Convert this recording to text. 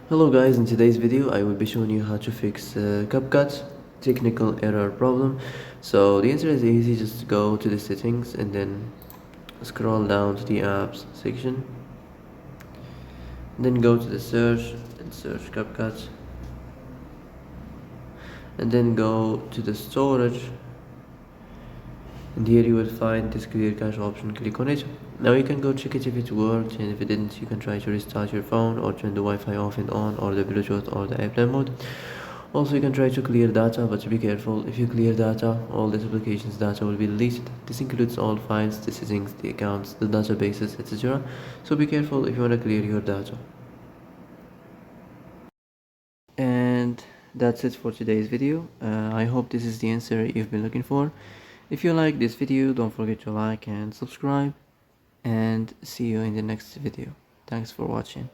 Hello guys, in today's video I will be showing you how to fix Capcut technical error problem. So the answer is easy, just go to the settings and then scroll down to the apps section, then go to the search and search Capcut, and then go to the storage, and here you will find this clear cache option. Click on it. Now you can go check it if it worked, and if it didn't you can try to restart your phone or turn the Wi-Fi off and on, or the Bluetooth or the airplane mode. Also, you can try to clear data, but be careful. If you clear data, all this application's data will be deleted. This includes all files, the settings, the accounts, the databases, etc. So be careful if you want to clear your data. And that's it for today's video. I hope this is the answer you've been looking for. If you like this video, don't forget to like and subscribe, and see you in the next video. Thanks for watching.